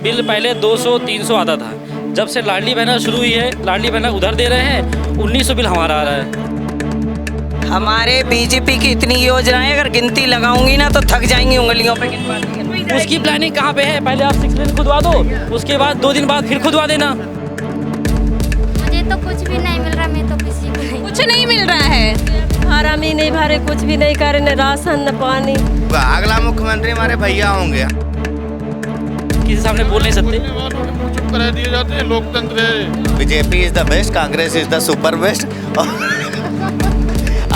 Bill पहले 200-300 आता था। जब से लाडली बहना शुरू हुई है, लाडली बहना उधर दे रहे हैं, 1900 बिल हमारा आ रहा है। हमारे बीजेपी की इतनी योजनाएं अगर गिनती लगाऊंगी ना तो थक जाएंगी उंगलियों पे गिन पाती। उसकी प्लानिंग कहाँ पे है? पहले आप 6 लेन खुदवा दो, उसके बाद 2 दिन बाद फिर खुदवा देना। मुझे तो कुछ भी नहीं मिल रहा, मैं तो किसी को नहीं। कुछ नहीं मिल रहा है, फार्म ही नहीं भरे, कुछ भी नहीं करे, न राशन न पानी। अगला मुख्यमंत्री हमारे भैया होंगे। किसी सामने बोल नहीं सकते। चुप करा दिए जाते हैं, लोकतंत्र है। BJP is the best, Congress is the super best,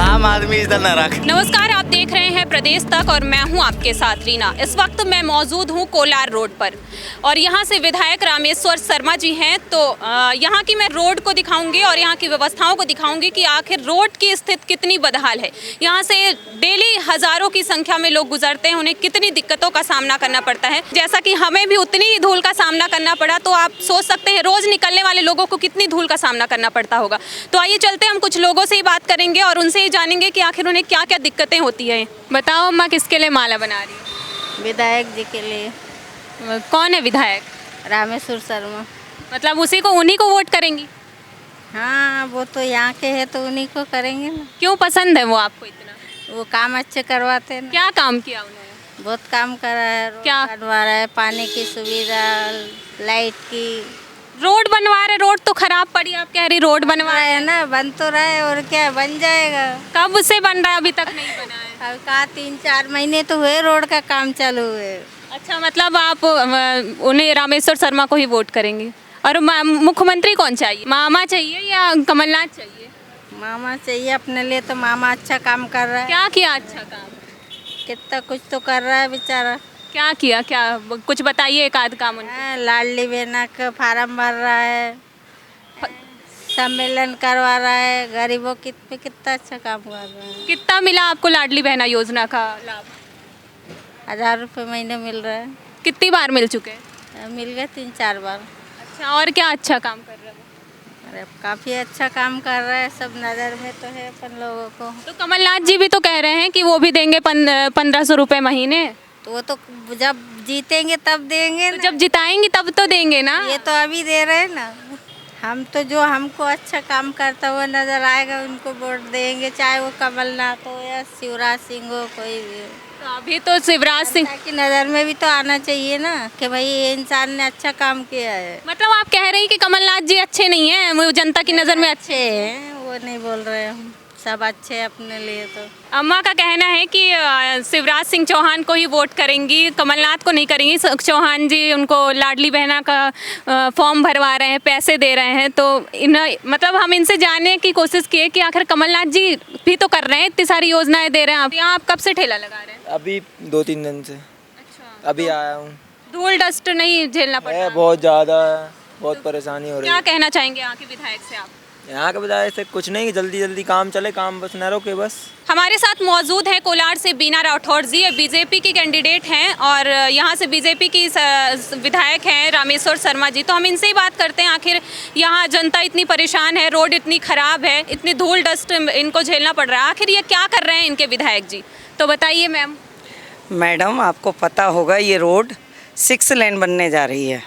आम आदमी इज द नरक। नमस्कार, आप देख रहे हैं प्रदेश तक और मैं हूं आपके साथ रीना। इस वक्त मैं मौजूद हूं कोलार रोड पर और यहां से विधायक रामेश्वर शर्मा जी हैं। तो यहां की मैं रोड को दिखाऊंगी और यहां की व्यवस्थाओं को दिखाऊंगी कि आखिर रोड की स्थिति कितनी बदहाल है। यहां से डेली हजारों की संख्या में लोग गुजरते हैं, उन्हें कितनी दिक्कतों का सामना करना पड़ता है। जैसा कि हमें भी उतनी ही धूल का सामना करना पड़ा, तो आप सोच सकते हैं रोज निकलने वाले लोगों को कितनी धूल का सामना करना पड़ता होगा। तो आइए चलते हैं, हम कुछ लोगों से ही बात करेंगे और उनसे ही जानेंगे कि आखिर उन्हें क्या क्या दिक्कतें होती हैं। बताओ अम्मा, किसके लिए माला बना रही है? विधायक जी के लिए। कौन है विधायक? रामेश्वर शर्मा। मतलब उन्हीं को वोट करेंगी? हाँ, वो तो यहाँ के हैं तो उन्हीं को करेंगे ना। क्यों पसंद है वो आपको इतना? वो काम अच्छे करवाते हैं ना। क्या काम किया उन्होंने? बहुत काम करा है, रोड क्या? बनवा रहा है, पानी की सुविधा, लाइट की। रोड बनवा रहे, रोड तो खराब पड़ी, आप कह रही रोड बनवा रहे। है ना, बन तो रहा है और क्या बन जाएगा। कब से बन रहा है? अभी तक नहीं बना है। अब कहा 3-4 महीने तो हुए रोड का काम चालू हुए। अच्छा, मतलब आप उन्हें रामेश्वर शर्मा को ही वोट करेंगे। और मुख्यमंत्री कौन चाहिए? मामा चाहिए या कमलनाथ चाहिए? मामा चाहिए अपने लिए, तो मामा अच्छा काम कर रहा है। क्या किया अच्छा काम? कितना कुछ तो कर रहा है बेचारा। क्या किया? क्या कुछ बताइए, एक आध काम उनका। हाँ, लाडली बहना का फार्म भर रहा है, सम्मेलन करवा रहा है, गरीबों पे कितना अच्छा काम कर रहा है। कितना मिला आपको लाडली बहना योजना का लाभ? 1000 रुपये महीने मिल रहा है। कितनी बार मिल चुके हैं? मिल गए 3-4 बार। अच्छा, और क्या अच्छा काम कर रहे हो? अरे काफ़ी अच्छा काम कर रहा है, सब नज़र में तो है अपन लोगों को। तो कमलनाथ जी भी तो कह रहे हैं कि वो भी देंगे 1500 रुपये महीने। तो वो तो जब जीतेंगे तब देंगे तो ना। जब जिताएंगे तब तो देंगे ना। ये तो अभी दे रहे हैं ना। हम तो जो हमको अच्छा काम करता हुआ नज़र आएगा उनको वोट देंगे, चाहे वो कमलनाथ हो या शिवराज सिंह हो, कोई भी हो। तो अभी तो शिवराज सिंह की नज़र में भी तो आना चाहिए ना कि भाई ये इंसान ने अच्छा काम किया है। मतलब आप कह रहे हैं कि कमलनाथ जी अच्छे नहीं हैं, वो जनता की नज़र में अच्छे अच्छे हैं, वो नहीं बोल रहे हम, सब अच्छे हैं अपने लिए। तो अम्मा का कहना है कि शिवराज सिंह चौहान को ही वोट करेंगी, कमलनाथ को नहीं करेंगी। चौहान जी उनको लाडली बहना का फॉर्म भरवा रहे हैं, पैसे दे रहे हैं। तो मतलब हम इनसे जानने की कोशिश किए कि आखिर कमलनाथ जी भी तो कर रहे हैं, इतनी सारी योजनाएं दे रहे हैं। आप यहाँ आप कब से ठेला लगा रहे हैं? अभी 2-3 दिन से। अच्छा, अभी आया हूँ। धूल डस्ट नहीं झेलना पड़ रहा है? बहुत ज़्यादा है, बहुत परेशानी हो रही क्या है। कहना चाहेंगे यहाँ के विधायक से आप? यहाँ के विधायक से कुछ नहीं, जल्दी जल्दी काम चले, काम बस न रोके बस। हमारे साथ मौजूद है कोलार से बीना राठौर जी, ये बीजेपी की कैंडिडेट हैं और यहाँ से बीजेपी की विधायक हैं रामेश्वर शर्मा जी। तो हम इनसे ही बात करते हैं, आखिर यहाँ जनता इतनी परेशान है, रोड इतनी ख़राब है, इतनी धूल डस्ट इनको झेलना पड़ रहा है, आखिर ये क्या कर रहे हैं इनके विधायक जी? तो बताइए मैम। मैडम, आपको पता होगा ये रोड 6 लेन बनने जा रही है,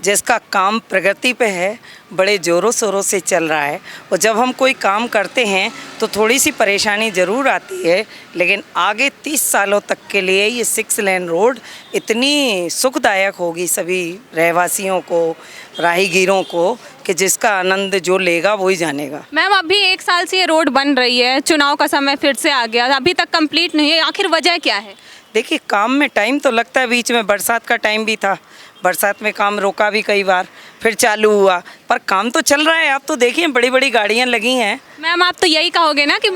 जिसका काम प्रगति पे है, बड़े ज़ोरों शोरों से चल रहा है। और जब हम कोई काम करते हैं तो थोड़ी सी परेशानी ज़रूर आती है, लेकिन आगे 30 सालों तक के लिए ये 6 लेन रोड इतनी सुखदायक होगी सभी रहवासियों को, राहगीरों को, कि जिसका आनंद जो लेगा वही जानेगा। मैम, अभी 1 साल से ये रोड बन रही है, चुनाव का समय फिर से आ गया, अभी तक कंप्लीट नहीं है, आखिर वजह क्या है? देखिए, काम में टाइम तो लगता है, बीच में बरसात का टाइम भी था, बरसात में काम रोका भी कई बार, फिर चालू हुआ, पर काम तो चल रहा है। आप तो देखिए, बड़ी बड़ी गाड़ियां लगी हैं। मैम, आप तो यही कहोगे ना कि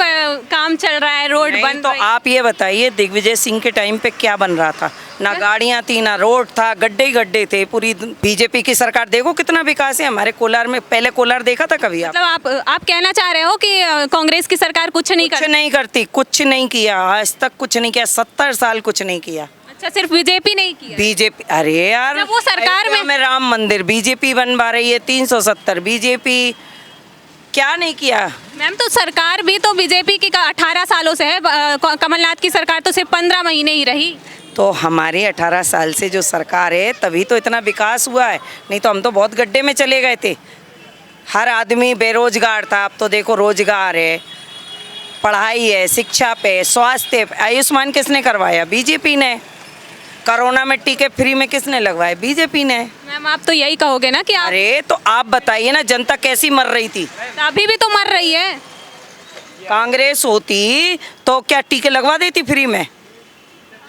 काम चल रहा है, रोड बन तो रही। आप ये बताइए, दिग्विजय सिंह के टाइम पे क्या बन रहा था? ना गाड़ियां थी, ना रोड था, गड्ढे ही गड्ढे थे। पूरी बीजेपी की सरकार, देखो कितना विकास है हमारे कोलार में। पहले कोलार देखा था कभी आप? मतलब आप कहना चाह रहे हो कि कांग्रेस की सरकार कुछ नहीं करती, कुछ नहीं किया, आज तक कुछ नहीं किया, 70 साल कुछ नहीं किया। अच्छा, सिर्फ बीजेपी नहीं किया? बीजेपी, अरे यार, जब वो सरकार में राम मंदिर बीजेपी बनवा रही है, 370 बीजेपी, क्या नहीं किया? मैम, तो सरकार भी तो बीजेपी की 18 सालों से है, कमलनाथ की सरकार तो सिर्फ 15 महीने ही रही। तो हमारे 18 साल से जो सरकार है तभी तो इतना विकास हुआ है, नहीं तो हम तो बहुत गड्ढे में चले गए थे। हर आदमी बेरोजगार था, अब तो देखो रोजगार है, पढ़ाई है, शिक्षा पे, स्वास्थ्य पे। आयुष्मान किसने करवाया? बीजेपी ने। कोरोना में टीके फ्री में किसने लगवाए? बीजेपी ने। मैम आप तो यही कहोगे ना कि आप अरे तो आप बताइए ना, जनता कैसी मर रही थी? अभी भी तो मर रही है। कांग्रेस होती तो क्या टीके लगवा देती फ्री में?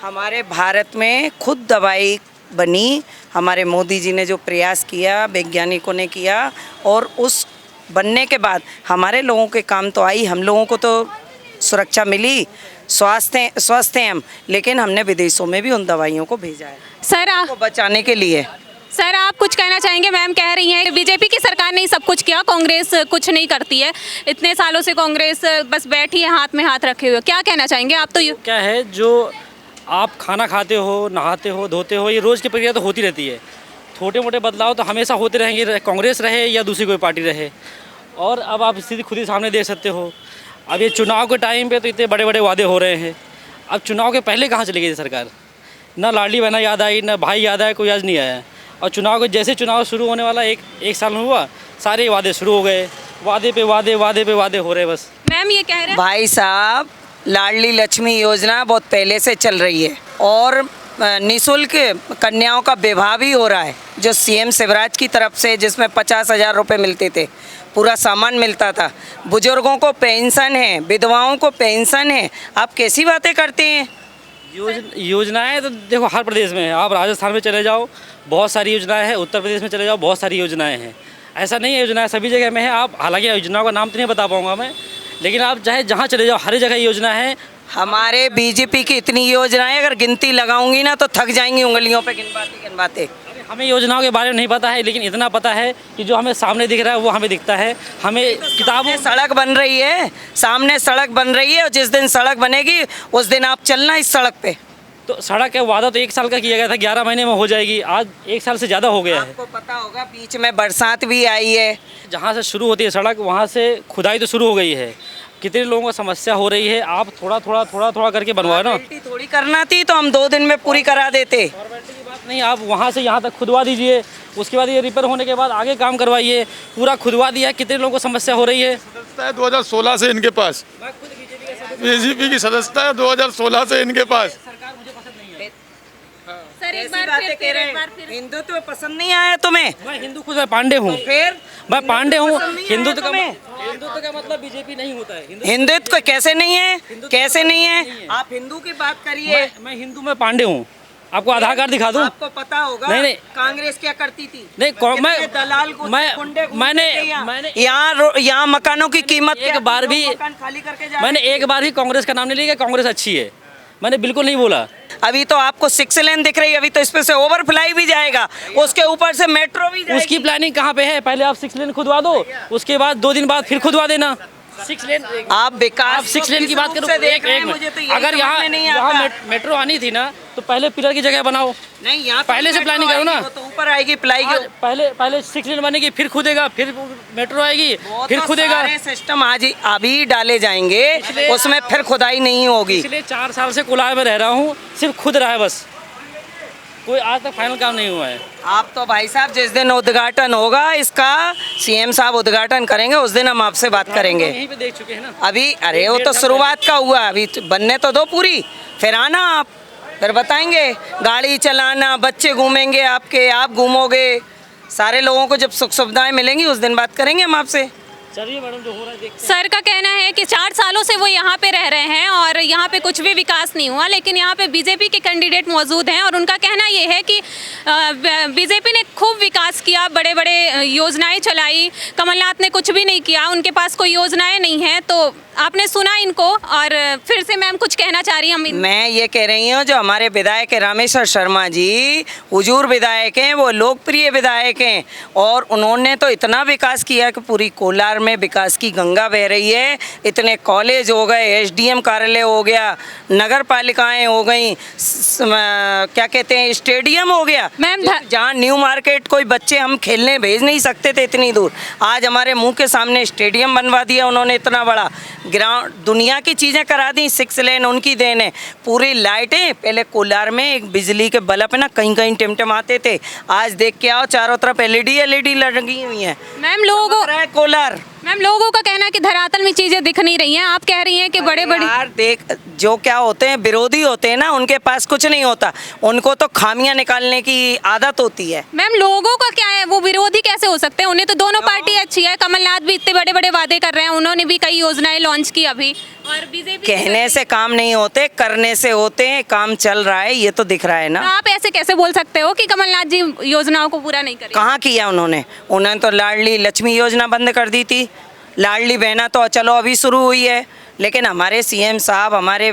हमारे भारत में खुद दवाई बनी, हमारे मोदी जी ने जो प्रयास किया, वैज्ञानिकों ने किया, और उस बनने के बाद हमारे लोगों के काम तो आई, हम लोगों को तो सुरक्षा मिली, स्वस्थ हैं हम, लेकिन हमने विदेशों में भी उन दवाइयों को भेजा है सर को बचाने के लिए। सर आप कुछ कहना चाहेंगे? मैम कह रही हैं बीजेपी की सरकार ने ही सब कुछ किया, कांग्रेस कुछ नहीं करती है। इतने सालों से कांग्रेस बस बैठी है हाथ में हाथ रखे हुए। क्या कहना चाहेंगे आप? तो क्या है, जो आप खाना खाते हो, नहाते हो, धोते हो, ये रोज़ की प्रक्रिया तो होती रहती है। छोटे मोटे बदलाव तो हमेशा होते रहेंगे, कांग्रेस रहे या दूसरी कोई पार्टी रहे। और अब आप स्थिति खुद ही सामने देख सकते हो। अब ये चुनाव के टाइम पे तो इतने बड़े बड़े वादे हो रहे हैं, अब चुनाव के पहले कहाँ चली गई सरकार? ना लाडली बहना याद आई, ना भाई याद आया, कोई आज नहीं आया। और चुनाव के जैसे चुनाव शुरू होने वाला एक साल में हुआ, सारे वादे शुरू हो गए, वादे पे वादे, वादे पे वादे हो रहे बस। मैम ये कह रहे हैं भाई साहब, लाडली लक्ष्मी योजना बहुत पहले से चल रही है और निःशुल्क कन्याओं का विवाह भी हो रहा है, जो सीएम शिवराज की तरफ से, जिसमें 50,000 रुपये मिलते थे, पूरा सामान मिलता था। बुजुर्गों को पेंशन है, विधवाओं को पेंशन है। आप कैसी बातें करते हैं? योजनाएं तो देखो हर प्रदेश में है। आप राजस्थान में चले जाओ, बहुत सारी योजनाएं हैं। उत्तर प्रदेश में चले जाओ, बहुत सारी योजनाएं हैं। ऐसा नहीं है, योजनाएं सभी जगह में है। आप हालांकि योजनाओं का नाम तो नहीं बता पाऊंगा मैं, लेकिन आप चाहे जहाँ चले जाओ, हर जगह योजना है। हमारे बीजेपी की इतनी योजनाएं, अगर गिनती लगाऊंगी ना तो थक जाएंगी उंगलियों पे गिनवाते। हमें योजनाओं के बारे में नहीं पता है, लेकिन इतना पता है कि जो हमें सामने दिख रहा है वो हमें दिखता है। हमें किताबों सड़क बन रही है, सामने सड़क बन रही है, और जिस दिन सड़क बनेगी उस दिन आप चलना इस सड़क पे। तो सड़क का वादा तो 1 साल का किया गया था, 11 महीने में हो जाएगी। आज 1 साल से ज़्यादा हो गया है। आपको पता होगा बीच में बरसात भी आई है। जहाँ से शुरू होती है सड़क, वहाँ से खुदाई तो शुरू हो गई है। कितने लोगों को समस्या हो रही है। आप थोड़ा थोड़ा करके बनवाओ ना। थोड़ी करना थी तो हम 2 दिन में पूरी करा देते। फॉर्मेलिटी की बात नहीं, आप वहाँ से यहाँ तक खुदवा दीजिए, उसके बाद ये रिपेयर होने के बाद आगे काम करवाइए। पूरा खुदवा दिया, कितने लोगों को समस्या हो रही है। सदस्यता है 2016 से इनके पास, बीजेपी की सदस्यता है 2016 से इनके पास। सर एक बार फिर हिंदुत्व तो पसंद नहीं आया तुम्हें? मैं हिंदू खुद, मैं पांडे हूँ। फिर मैं पांडे हूँ। पसंद नहीं हिंदुत्व आया का हिंदुत्व का मतलब बीजेपी नहीं होता है। हिंदुत्व कैसे नहीं है? कैसे नहीं है? आप हिंदू की बात करिए। मैं हिंदू, मैं पांडे हूँ। आपको आधार कार्ड दिखा दूँ? आपको पता होगा नहीं, कांग्रेस क्या करती थी? नहीं, कितने दलाल को मैंने यहाँ मकानों की कीमत एक बार भी खाली करके जा मैंने एक बार भी कांग्रेस का नाम नहीं लिया कि कांग्रेस अच्छी है। मैंने बिल्कुल नहीं बोला। अभी तो आपको 6 लेन दिख रही है, अभी तो इस पे से ओवरफ्लाई भी जाएगा, उसके ऊपर से मेट्रो भी जाएगी। उसकी प्लानिंग कहाँ पे है? पहले आप 6 लेन खुदवा दो, उसके बाद 2 दिन बाद फिर खुदवा देना। 6 लेन आप विकास 6 लेन की बात करो। एक मिनट, अगर यहाँ मेट्रो आनी थी ना तो पहले पिलर की जगह बनाओ। नहीं, यहाँ पहले से प्लानिंग करो ना। तो ऊपर आएगी प्लाई के। पहले 6 लेन बनेगी, फिर खुदेगा, फिर मेट्रो आएगी, फिर खुदेगा। सारे सिस्टम आज ही अभी डाले जाएंगे, उसमें फिर खुदाई नहीं होगी। इसलिए 4 साल से कोलार में रह रहा हूँ, सिर्फ खुद रहा है बस, कोई आज तक फाइनल काम नहीं हुआ है। आप तो भाई साहब जिस दिन उद्घाटन होगा इसका, सीएम साहब उद्घाटन करेंगे, उस दिन हम आपसे बात करेंगे। यहीं पे देख चुके हैं ना अभी अरे वो तो शुरुआत का हुआ, अभी बनने तो दो पूरी, फिर आना आप, फिर बताएंगे। गाड़ी चलाना, बच्चे घूमेंगे आपके, आप घूमोगे, सारे लोगों को जब सुख सुविधाएं मिलेंगी उस दिन बात करेंगे हम आपसे। चलिए मैडम, जो हो रहा है देखते हैं। सर का कहना है कि 4 सालों से वो यहाँ पे रह रहे हैं और यहाँ पे कुछ भी विकास नहीं हुआ, लेकिन यहाँ पे बीजेपी के कैंडिडेट मौजूद हैं और उनका कहना ये है कि बीजेपी ने खूब विकास किया, बड़े बड़े योजनाएं चलाई, कमलनाथ ने कुछ भी नहीं किया, उनके पास कोई योजनाएं नहीं हैं। तो आपने सुना इनको, और फिर से मैम कुछ कहना चाह रही हैं? मैं ये कह रही हूँ, जो हमारे विधायक है रामेश्वर शर्मा जी, हुजूर विधायक हैं, वो लोकप्रिय विधायक हैं और उन्होंने तो इतना विकास किया कि पूरी कोलार में विकास की गंगा बह रही है। इतने कॉलेज हो गए, एसडीएम कार्यालय हो गया, नगर पालिकाएँ हो गई, क्या कहते हैं, स्टेडियम हो गया। मैम जहाँ न्यू मार्केट कोई बच्चे हम खेलने भेज नहीं सकते थे इतनी दूर, आज हमारे मुंह के सामने स्टेडियम बनवा दिया उन्होंने इतना बड़ा। ग्राउंड दुनिया की चीज़ें करा दी, 6 लेन उनकी देन है। पूरी लाइटें, पहले कोलार में एक बिजली के बल्ब है ना, कहीं कहीं टिमटिमाते थे, आज देख के आओ चारों तरफ एलईडी लगी हुई हैं। मैम कोलार मैम लोगों का कहना है कि धरातल में चीजें दिख नहीं रही हैं, आप कह रही हैं कि बड़े यार देख, जो क्या होते हैं विरोधी होते हैं ना, उनके पास कुछ नहीं होता, उनको तो खामियां निकालने की आदत होती है। मैम लोगों का क्या है, वो विरोधी कैसे हो सकते हैं? उन्हें तो दोनों पार्टी अच्छी है, कमलनाथ भी इतने बड़े बड़े वादे कर रहे हैं, उन्होंने भी कई योजनाएं लॉन्च की अभी, और बीजेपी कहने से काम नहीं होते, करने से होते हैं। काम चल रहा है, ये तो दिख रहा है ना। तो आप ऐसे कैसे बोल सकते हो कि कमलनाथ जी योजनाओं को पूरा नहीं करें? कहाँ किया उन्होंने तो लाडली लक्ष्मी योजना बंद कर दी थी, लाडली बहना तो चलो अभी शुरू हुई है, लेकिन हमारे सीएम साहब, हमारे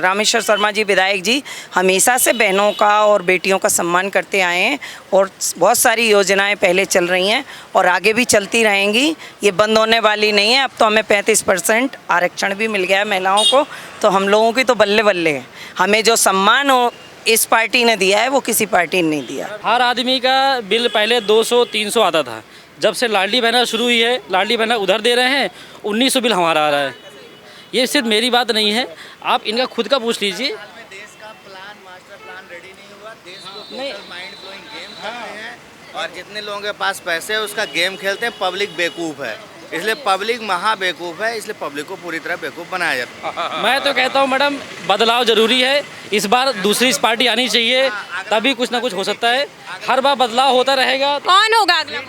रामेश्वर शर्मा जी विधायक जी हमेशा से बहनों का और बेटियों का सम्मान करते आए हैं, और बहुत सारी योजनाएं पहले चल रही हैं और आगे भी चलती रहेंगी, ये बंद होने वाली नहीं है। अब तो हमें 35% आरक्षण भी मिल गया है महिलाओं को, तो हम लोगों की तो बल्ले बल्ले है। हमें जो सम्मान हो इस पार्टी ने दिया है वो किसी पार्टी ने नहीं दिया। हर आदमी का बिल पहले 200-300 आता था, जब से लाडली बहना शुरू हुई है, लाडली बहना उधर दे रहे हैं, 1900 बिल हमारा आ रहा है। ये सिर्फ मेरी बात नहीं है, आप इनका खुद का पूछ लीजिए। देश का प्लान, मास्टर प्लान रेडी नहीं हुआ, देश को माइंड ब्लोइंग गेम खेलते हैं, और जितने लोगों के पास पैसे है उसका गेम खेलते हैं। पब्लिक बेवकूफ़ है, इसलिए पब्लिक महा बेवकूफ़ है, इसलिए पब्लिक को पूरी तरह बेवकूफ़ बनाया जाता है। मैं तो कहता हूँ मैडम, बदलाव जरूरी है, इस बार दूसरी पार्टी आनी चाहिए, तभी कुछ ना कुछ हो सकता है। हर बार बदलाव होता रहेगा। कौन होगा अगला?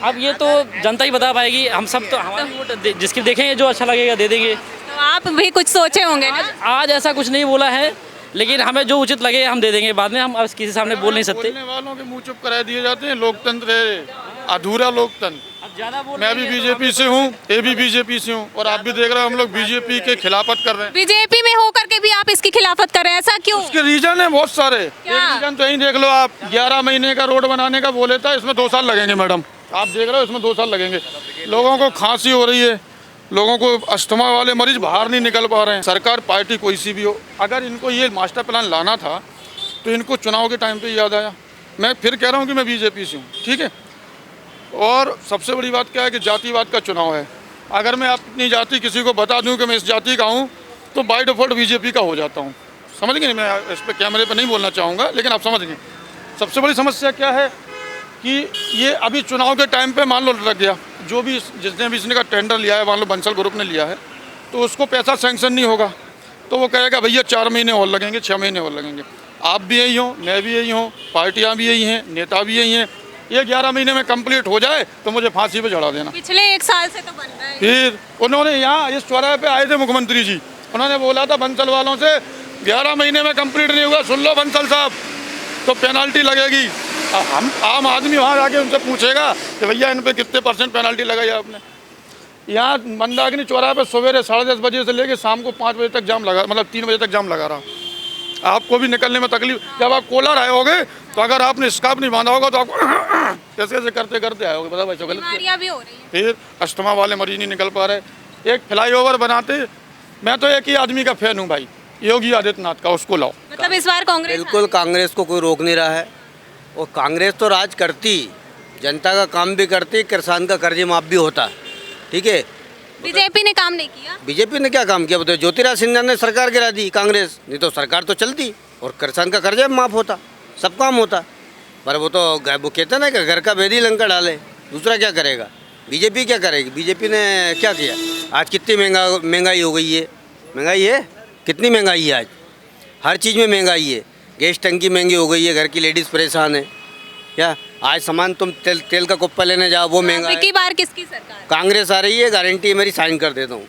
अब ये तो जनता ही बता पाएगी, हम सब तो हमारी वोट जिसकी देखेंगे, जो अच्छा लगेगा दे देंगे। तो आप भी कुछ सोचे होंगे ना? आज ऐसा कुछ नहीं बोला है, लेकिन हमें जो उचित लगे हम दे देंगे, बाद में हम अब किसी सामने बोल नहीं सकते। बोलने वालों के मुंह चुप करा दिए जाते हैं। लोकतंत्र है, अधूरा लोकतंत्र। मैं भी बीजेपी से हूँ, ये भी बीजेपी से हूँ, और आप भी देख रहे हैं हम लोग बीजेपी के खिलाफत कर रहे हैं। बीजेपी में होकर के भी आप इसकी खिलाफत कर रहे हैं, ऐसा क्यों? उसके रीजन है बहुत सारे। एक रीजन तो यही देख लो आप, 11 महीने का रोड बनाने का बोले था, इसमें 2 साल लगेंगे मैडम। आप देख रहे हो, इसमें 2 साल लगेंगे। लोगों को खांसी हो रही है, लोगों को अस्थमा वाले मरीज बाहर नहीं निकल पा रहे हैं। सरकार पार्टी कोई सी भी हो, अगर इनको ये मास्टर प्लान लाना था तो इनको चुनाव के टाइम पे याद आया। मैं फिर कह रहा हूँ कि मैं बीजेपी से हूँ, ठीक है। और सबसे बड़ी बात क्या है कि जातिवाद का चुनाव है। अगर मैं अपनी जाति किसी को बता दूं कि मैं इस जाति का हूं, तो बाय डिफॉल्ट बीजेपी का हो जाता हूं। समझ गए? मैं इस पर कैमरे पर नहीं बोलना चाहूँगा, लेकिन आप समझ गए। सबसे बड़ी समस्या क्या है कि ये अभी चुनाव के टाइम पे मान लो लग गया, जो भी जिसने भी इसने का टेंडर लिया है, मान लो बंसल ग्रुप ने लिया है, तो उसको पैसा सैंक्शन नहीं होगा, तो वो कहेगा भैया 4 महीने और लगेंगे, 6 महीने और लगेंगे। आप भी यही हो, मैं भी यही हूँ, पार्टियाँ भी यही हैं, नेता भी यही हैं। ये 11 महीने में कंप्लीट हो जाए तो मुझे फांसी पे चढ़ा देना। पिछले 1 साल से तो बन रहा है। फिर उन्होंने यहाँ इस चौराहे पे आए थे मुख्यमंत्री जी, उन्होंने बोला था बंसल वालों से 11 महीने में कंप्लीट नहीं हुआ, सुन लो बंसल साहब, तो पेनल्टी लगेगी। हम आम आदमी वहाँ जाके उनसे पूछेगा कि भैया इन पे कितने % पेनल्टी लगाई आपने। यहाँ मंदाकिनी चौराहे पे सवेरे 10:30 बजे से लेके शाम को 5 बजे तक जाम लगा, मतलब 3 बजे तक जाम लगा रहा। आपको भी निकलने में तकलीफ, जब आप कोलार आए होगे तो अगर आपने स्कार्फ नहीं बांधा होगा तो आपको कैसे कैसे करते करते आए होगे, पता भाई। बीमारियां भी हो रही हैं। फिर अस्थमा वाले मरीज नहीं निकल पा रहे। एक फ्लाईओवर बनाते, मैं तो एक ही आदमी का फैन हूँ भाई, योगी आदित्यनाथ का, उसको लाओ। मतलब इस बार कांग्रेस बिल्कुल कांग्रेस को कोई रोक नहीं रहा है, और कांग्रेस तो राज करती, जनता का काम भी करती, किसान का कर्ज माफ भी होता, ठीक है। बीजेपी ने काम नहीं किया। बीजेपी ने क्या काम किया बताओ? ज्योतिराज सिंधिया ने सरकार गिरा दी, कांग्रेस नहीं तो सरकार तो चलती और किसान का कर्ज माफ होता, सब काम होता। पर वो तो वो कहते ना कि घर का भेदी लंका डाले, दूसरा क्या करेगा? बीजेपी क्या करेगी? बीजेपी ने क्या किया? आज कितनी महंगाई हो गई है, महंगाई है, कितनी महंगाई है आज, हर चीज़ में महंगाई है। गैस टंकी महंगी हो गई है, घर की लेडीज़ परेशान है। क्या आज सामान तुम तेल का कुप्पा लेने जाओ, वो महंगा है। की बार किसकी सरकार? कांग्रेस आ रही है, गारंटी है मेरी, साइन कर देता हूँ।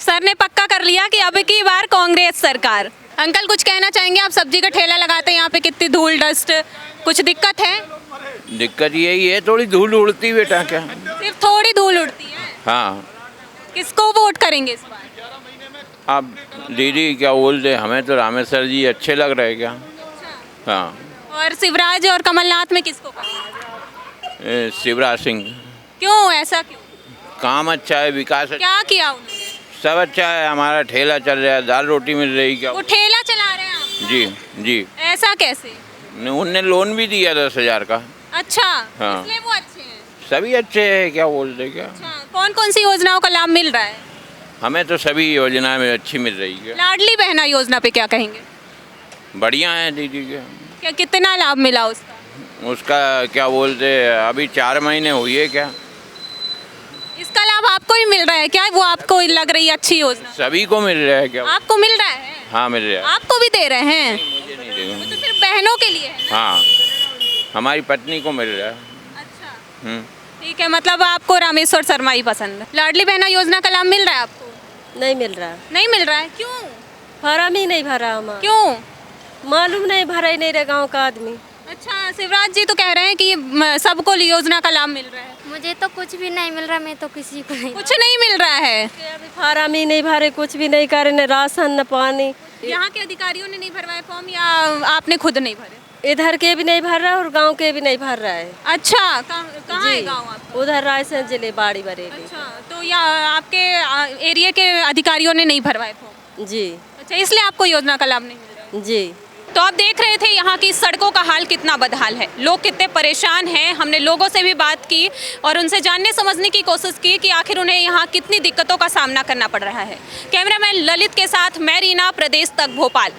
सर ने पक्का कर लिया कि अब की बार कांग्रेस सरकार। अंकल कुछ कहना चाहेंगे? आप सब्जी का ठेला लगाते हैं, यहाँ पे कितनी धूल डस्ट, कुछ दिक्कत है? दिक्कत यही है, थोड़ी धूल उड़ती बेटा। क्या सिर्फ थोड़ी धूल उड़ती है? हाँ। किसको वोट करेंगे इस बार? अब दीदी क्या बोलते, हमें तो रामेश्वर जी अच्छे लग रहे। क्या? हाँ। और शिवराज और कमलनाथ में किसको करेंगे? शिवराज सिंह। क्यों, ऐसा क्यों? काम अच्छा है, विकास क्या किया उन्होंने? सब अच्छा है, हमारा ठेला चल रहा है, दाल रोटी मिल रही। क्या वो ठेला चला रहे हैं आप? जी जी। ऐसा कैसे? उनने लोन भी दिया 10,000 का। अच्छा, हाँ। इसलिए वो अच्छे हैं। सभी अच्छे हैं, क्या बोलते। क्या अच्छा, कौन कौन सी योजनाओं का लाभ मिल रहा है? हमें तो सभी योजनाएं में अच्छी मिल रही है। लाडली बहना योजना पे क्या कहेंगे? बढ़िया है दीदी के। क्या कितना लाभ मिला उसका? उसका क्या बोलते अभी 4 महीने हुई है क्या? इसका लाभ आपको ही मिल रहा है क्या? वो आपको लग रही है अच्छी योजना? सभी को मिल रहा है क्या? आपको मिल रहा है? हाँ मिल रहा है। आपको भी दे रहे हैं? मुझे नहीं देगा। वो तो सिर्फ बहनों के लिए है ना? हाँ हमारी पत्नी को मिल रहा है। अच्छा ठीक है, मतलब आपको रामेश्वर शर्मा ही पसंद है। लाडली बहना योजना का लाभ मिल रहा है आपको? नहीं मिल रहा, नहीं मिल रहा है, क्यों? फार्म ही नहीं भरा हमारा। क्यों? मालूम नहीं, भरा ही नहीं रहा गाँव का आदमी। अच्छा, शिवराज जी तो कह रहे हैं कि सबको योजना का लाभ मिल रहा है। मुझे तो कुछ भी नहीं मिल रहा, मैं तो किसी को नहीं। कुछ नहीं मिल रहा है? अभी फार्म ही नहीं भरे, कुछ भी नहीं करे, न राशन न पानी। यहाँ के अधिकारियों ने नहीं भरवाए फॉर्म या आपने खुद नहीं भरे? इधर के भी नहीं भर रहा और गांव के भी नहीं भर रहा है। अच्छा, कहाँ है गाँव आपका? उधर रायसेन जिले बाड़ी बरेली। अच्छा, तो या आपके एरिया के अधिकारियों ने नहीं भरवाए फॉर्म? जी। अच्छा, इसलिए आपको योजना का लाभ नहीं मिल रहा है? जी। तो आप देख रहे थे यहाँ की सड़कों का हाल कितना बदहाल है, लोग कितने परेशान हैं। हमने लोगों से भी बात की और उनसे जानने समझने की कोशिश की कि आखिर उन्हें यहाँ कितनी दिक्कतों का सामना करना पड़ रहा है। कैमरामैन ललित के साथ मैं रीना, प्रदेश तक भोपाल।